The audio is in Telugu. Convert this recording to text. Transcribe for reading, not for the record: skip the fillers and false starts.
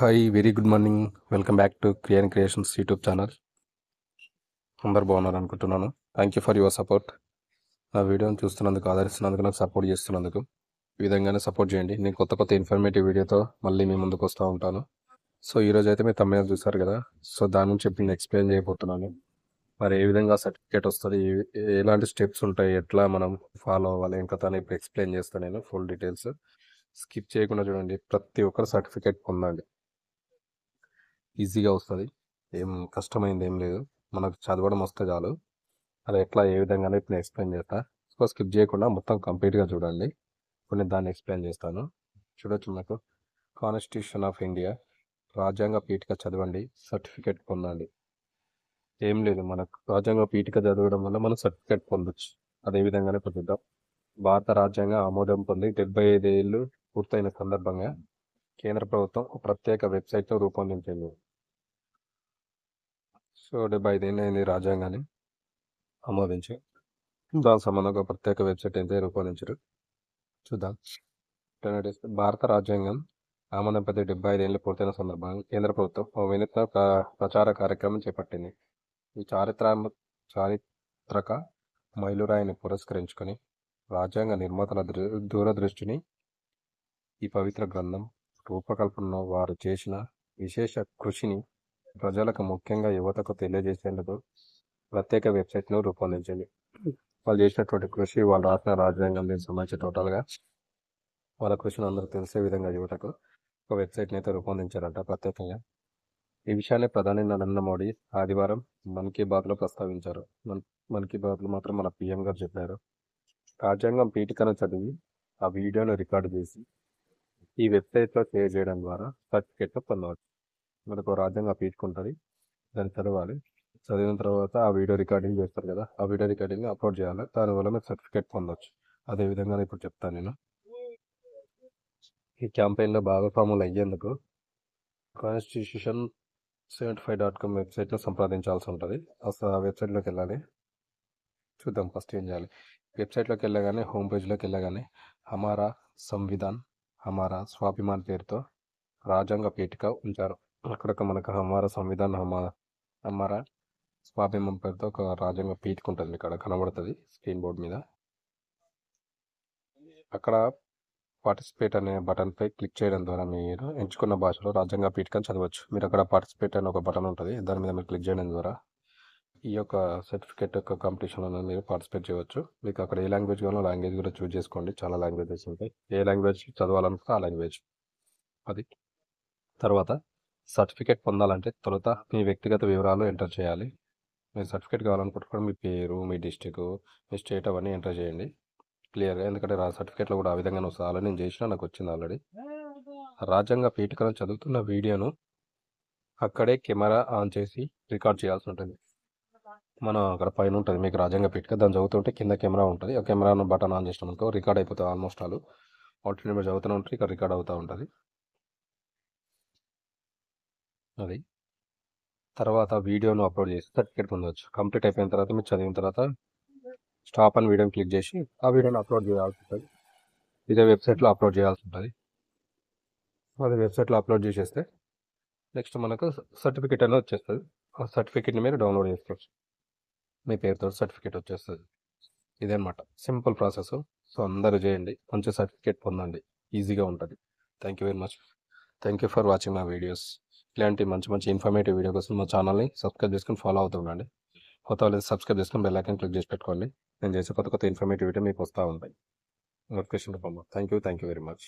Hi very good morning. Welcome back to creations YouTube channel. అందరు బాగున్నారు అనుకుంటున్నాను. Thank you for your support. నా వీడియోని చూస్తున్నందుకు, ఆదరిస్తున్నందుకు, నాకు సపోర్ట్ చేస్తున్నందుకు ఈ విధంగానే సపోర్ట్ చేయండి. నేను కొత్త కొత్త ఇన్ఫర్మేటివ్ వీడియోతో మళ్ళీ మీ ముందుకు వస్తూ ఉంటాను. సో ఈరోజు అయితే మీరు తమిళ చూసారు కదా, సో దాని నుంచి ఇప్పుడు నేను ఎక్స్ప్లెయిన్ చేయబోతున్నాను. మరి ఏ విధంగా సర్టిఫికేట్ వస్తుంది, ఎలాంటి స్టెప్స్ ఉంటాయి, ఎట్లా మనం ఫాలో అవ్వాలి, ఇంకా తను ఇప్పుడు ఎక్స్ప్లెయిన్ చేస్తాను. నేను ఫుల్ డీటెయిల్స్ స్కిప్ చేయకుండా చూడండి. ప్రతి ఒక్కరు సర్టిఫికేట్ పొందండి, ఈజీగా వస్తుంది. ఏం కష్టమైంది ఏం లేదు, మనకు చదవడం వస్తే చాలు. అది ఎట్లా ఏ విధంగానే ఇప్పుడు నేను ఎక్స్ప్లెయిన్ చేస్తా. సో స్కిప్ చేయకుండా మొత్తం కంప్లీట్గా చూడండి. ఇప్పుడు నేను దాన్ని ఎక్స్ప్లెయిన్ చేస్తాను. చూడొచ్చు, మనకు కాన్స్టిట్యూషన్ ఆఫ్ ఇండియా, రాజ్యాంగ పీఠిక చదవండి, సర్టిఫికేట్ పొందండి. ఏం లేదు, మనకు రాజ్యాంగ పీఠిక చదవడం వల్ల మనం సర్టిఫికేట్ పొందొచ్చు. అదే విధంగానే పొందుతాం. భారత రాజ్యాంగం ఆమోదం పొంది 75 ఏళ్ళు పూర్తయిన సందర్భంగా కేంద్ర ప్రభుత్వం ఒక ప్రత్యేక వెబ్సైట్ను రూపొందించింది. సో 75 ఏళ్ళు అయింది రాజ్యాంగాన్ని ఆమోదించి. దాని సంబంధంగా ప్రత్యేక వెబ్సైట్ అయితే రూపొందించారు. చూద్దాం. భారత రాజ్యాంగం ఆమోదం పొంది 75 ఏళ్ళు పూర్తయిన సందర్భంగా కేంద్ర ప్రభుత్వం ఓ వినూత్న ప్రచార కార్యక్రమం చేపట్టింది. ఈ చారిత్రక మైలురాయిని పురస్కరించుకొని రాజ్యాంగ నిర్మాతల దూరదృష్టిని, ఈ పవిత్ర గ్రంథం రూపకల్పనలో వారు చేసిన విశేష కృషిని ప్రజలకు, ముఖ్యంగా యువతకు తెలియజేసేందుకు ప్రత్యేక వెబ్సైట్ను రూపొందించింది. వాళ్ళు చేసినటువంటి కృషి, వాళ్ళు రాసిన రాజ్యాంగం దీనికి సంబంధించి టోటల్గా వాళ్ళ కృషిని అందరూ తెలిసే విధంగా యువతకు ఒక వెబ్సైట్ని అయితే రూపొందించారంట ప్రత్యేకంగా. ఈ విషయాన్ని ప్రధాని నరేంద్ర మోడీ ఆదివారం మన్ కీ బాత్లో ప్రస్తావించారు. మన్ కీ బాత్లో మాత్రం మన పిఎం గారు చెప్పారు. రాజ్యాంగం పీఠికను చదివి ఆ వీడియోను రికార్డు చేసి ఈ వెబ్సైట్లో షేర్ చేయడం ద్వారా సర్టిఫికేట్ను పొందవచ్చు. మనకు రాజ్యాంగం పీఠిక ఉంటుంది, దాన్ని చదవాలి. చదివిన తర్వాత ఆ వీడియో రికార్డింగ్ చేస్తారు కదా, ఆ వీడియో రికార్డింగ్ అప్లోడ్ చేయాలి. దానివల్ల మీరు సర్టిఫికేట్ పొందవచ్చు. అదేవిధంగా ఇప్పుడు చెప్తాను నేను. ఈ క్యాంపెయిన్లో భాగస్వాములు అయ్యేందుకు constitution75.com వెబ్సైట్ను సంప్రదించాల్సి ఉంటుంది. అసలు ఆ వెబ్సైట్లోకి వెళ్ళాలి. చూద్దాం ఫస్ట్ ఏం చేయాలి. వెబ్సైట్లోకి వెళ్ళగానే, హోమ్ పేజ్లోకి వెళ్ళగానే హమారా సంవిధాన్, హమారా స్వాభిమాన్ పేరుతో రాజ్యాంగ పీఠిక ఉంచారు. అక్కడ మనకు హమారా సంవిధాన్, హమారా స్వాభిమాన్ పేరుతో ఒక రాజ్యాంగ పీఠిక ఉంటుంది. ఇక్కడ కనబడుతుంది స్క్రీన్ బోర్డ్ మీద. అక్కడ పార్టిసిపేట్ అనే బటన్పై క్లిక్ చేయడం ద్వారా మీరు ఎంచుకున్న భాషలో రాజ్యాంగ పీఠికను చదవచ్చు. మీరు అక్కడ పార్టిసిపేట్ అనే ఒక బటన్ ఉంటుంది, దాని మీద మీరు క్లిక్ చేయడం ద్వారా ఈ యొక్క సర్టిఫికేట్ యొక్క కాంపిటీషన్లో మీరు పార్టిసిపేట్ చేయవచ్చు. మీకు అక్కడ ఏ లాంగ్వేజ్ కావాలో లాంగ్వేజ్ కూడా చూస్ చేసుకోండి. చాలా లాంగ్వేజెస్ ఉంటాయి. ఏ లాంగ్వేజ్ చదవాలనుకుంటే ఆ లాంగ్వేజ్. అది తర్వాత సర్టిఫికేట్ పొందాలంటే తొలుత మీ వ్యక్తిగత వివరాలు ఎంటర్ చేయాలి. మీరు సర్టిఫికేట్ కావాలనుకుంటున్నప్పుడు మీ పేరు, మీ డిస్టిక్, మీ స్టేట్ అవన్నీ ఎంటర్ చేయండి క్లియర్గా. ఎందుకంటే సర్టిఫికేట్లో కూడా ఆ విధంగానే వస్తుంది. ఆల్రెడీ నేను చేసినా, నాకు వచ్చింది ఆల్రెడీ. రాజ్యాంగ పీఠికను చదువుతున్న వీడియోను అక్కడే కెమెరా ఆన్ చేసి రికార్డ్ చేయాల్సి ఉంటుంది. మనం అక్కడ పైన ఉంటుంది మీకు రాజ్యాంగ పీఠిక, దాన్ని చదువుతుంటే కింద కెమెరా ఉంటుంది. ఆ కెమెరాను బటన్ ఆన్ చేసినాం అనుకో రికార్డ్ అయిపోతుంది. ఆల్మోస్ట్ ఆల్రెడీ మీరు చదువుతూనే ఉంటుంది, ఇక్కడ రికార్డ్ అవుతూ ఉంటుంది. అది తర్వాత వీడియోను అప్లోడ్ చేసి సర్టిఫికేట్ పొందవచ్చు. కంప్లీట్ అయిపోయిన తర్వాత, మీరు చదివిన తర్వాత స్టాప్ అని వీడియోని క్లిక్ చేసి ఆ వీడియోని అప్లోడ్ చేయాల్సి ఉంటుంది. ఇదే వెబ్సైట్లో అప్లోడ్ చేయాల్సి ఉంటుంది. అది వెబ్సైట్లో అప్లోడ్ చేసేస్తే నెక్స్ట్ మనకు సర్టిఫికేట్ అనేది వచ్చేస్తుంది. ఆ సర్టిఫికేట్ని మీరు డౌన్లోడ్ చేసుకోవచ్చు. మీ పేరుతో సర్టిఫికేట్ వచ్చేస్తుంది. ఇదన్నమాట సింపుల్ ప్రాసెస్. సో అందరూ చేయండి, మంచి సర్టిఫికేట్ పొందండి, ఈజీగా ఉంటుంది. Thank you very much. Thank you for watching my videos. ఇలాంటి మంచి మంచి ఇన్ఫర్మేటివ్ వీడియో కోసం మా ఛానల్ని సబ్స్క్రైబ్ చేసుకొని ఫాలో అవుతుండండి. కొత్త వాళ్ళు సబ్స్క్రైబ్ చేసుకొని బెల్ ఐకాన్ క్లిక్ చేసి పెట్టుకోండి. నేను చేసే కొత్త కొత్త ఇన్ఫర్మేటివ్ వీడియో మీకు వస్తూ ఉంటాయి నోటిఫికేషన్ రూపంలో. Thank you very much.